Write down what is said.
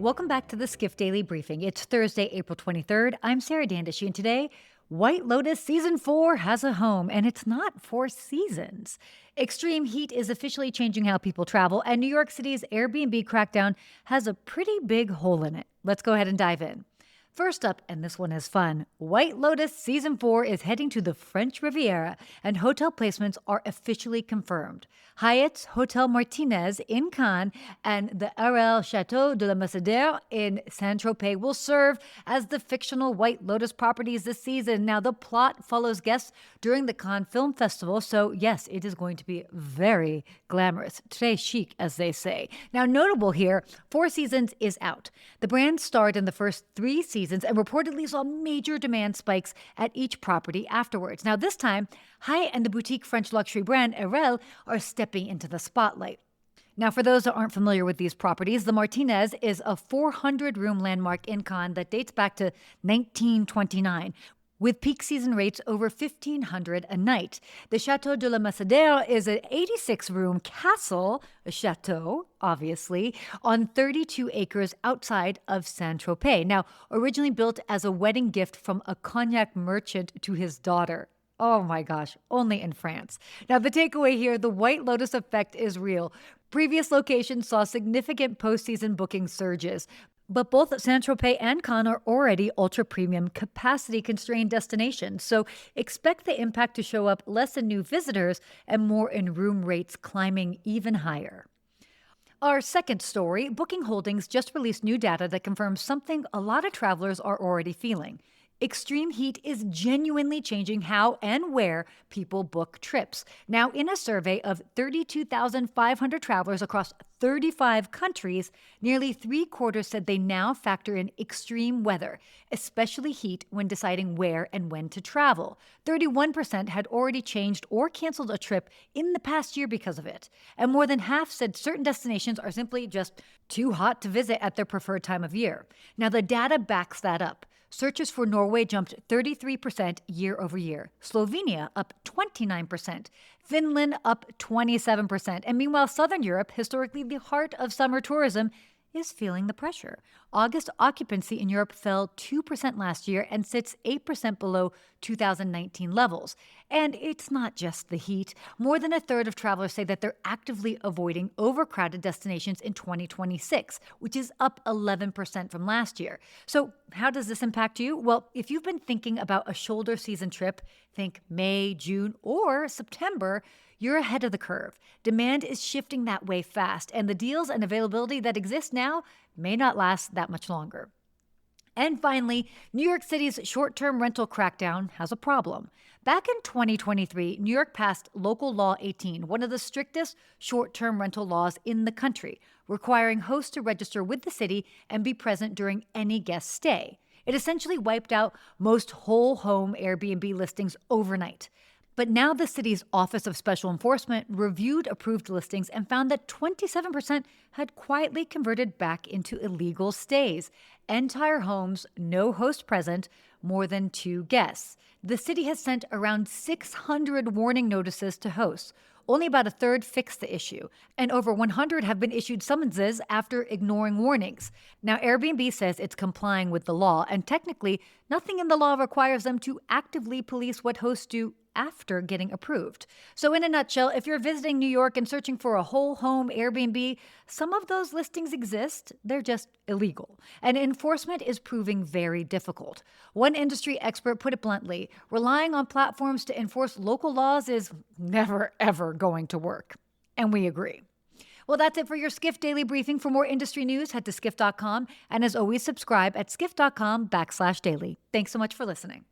welcome back to the Skift Daily Briefing. It's Thursday, April 23rd. I'm Sarah Dandishi, and today, White Lotus Season 4 has a home, and it's not four seasons. Extreme heat is officially changing how people travel, and New York City's Airbnb crackdown has a pretty big hole in it. Let's go ahead and dive in. First up, and this one is fun, White Lotus Season 4 is heading to the French Riviera, and hotel placements are officially confirmed. Hyatt's Hotel Martinez in Cannes and the RL Chateau de la Macédoire in Saint-Tropez will serve as the fictional White Lotus properties this season. Now, the plot follows guests during the Cannes Film Festival, so yes, it is going to be very glamorous, très chic, as they say. Now, notable here, Four Seasons is out. The brand starred in the first 3 seasons and reportedly saw major demand spikes at each property afterwards. Now, this time, Hyatt and the boutique French luxury brand RL are stepping into the spotlight. Now, for those that aren't familiar with these properties, the Martinez is a 400-room landmark in Cannes that dates back to 1929, with peak season rates over $1,500 a night. The Chateau de la Macédoire is an 86-room castle, a chateau, obviously, on 32 acres outside of Saint-Tropez. Now, originally built as a wedding gift from a cognac merchant to his daughter. Oh my gosh, only in France. Now, the takeaway here, the White Lotus effect is real. Previous locations saw significant postseason booking surges, but both Saint-Tropez and Cannes are already ultra-premium, capacity-constrained destinations, so expect the impact to show up less in new visitors and more in room rates climbing even higher. Our second story, Booking Holdings just released new data that confirms something a lot of travelers are already feeling. Extreme heat is genuinely changing how and where people book trips. Now, in a survey of 32,500 travelers across 35 countries, nearly 3/4 said they now factor in extreme weather, especially heat, when deciding where and when to travel. 31% had already changed or canceled a trip in the past year because of it. And more than half said certain destinations are simply just too hot to visit at their preferred time of year. Now, the data backs that up. Searches for Norway jumped 33% year over year, Slovenia up 29%, Finland up 27%, and meanwhile, Southern Europe, historically the heart of summer tourism, is feeling the pressure. August occupancy in Europe fell 2% last year and sits 8% below 2019 levels. And it's not just the heat. More than a third of travelers say that they're actively avoiding overcrowded destinations in 2026, which is up 11% from last year. So how does this impact you? Well, if you've been thinking about a shoulder season trip, think May, June, or September, you're ahead of the curve. Demand is shifting that way fast, and the deals and availability that exist now may not last that much longer. And finally, New York City's short-term rental crackdown has a problem. Back in 2023, New York passed Local Law 18, one of the strictest short-term rental laws in the country, requiring hosts to register with the city and be present during any guest stay. It essentially wiped out most whole home Airbnb listings overnight. But now the city's Office of Special Enforcement reviewed approved listings and found that 27% had quietly converted back into illegal stays. Entire homes, no host present, more than 2 guests. The city has sent around 600 warning notices to hosts. Only about a third fixed the issue, and over 100 have been issued summonses after ignoring warnings. Now, Airbnb says it's complying with the law, and technically, nothing in the law requires them to actively police what hosts do after getting approved. So in a nutshell, if you're visiting New York and searching for a whole home Airbnb, some of those listings exist, they're just illegal. And enforcement is proving very difficult. One industry expert put it bluntly, relying on platforms to enforce local laws is never, ever going to work. And we agree. Well, that's it for your Skift Daily Briefing. For more industry news, head to skift.com. And as always, subscribe at skift.com/daily. Thanks so much for listening.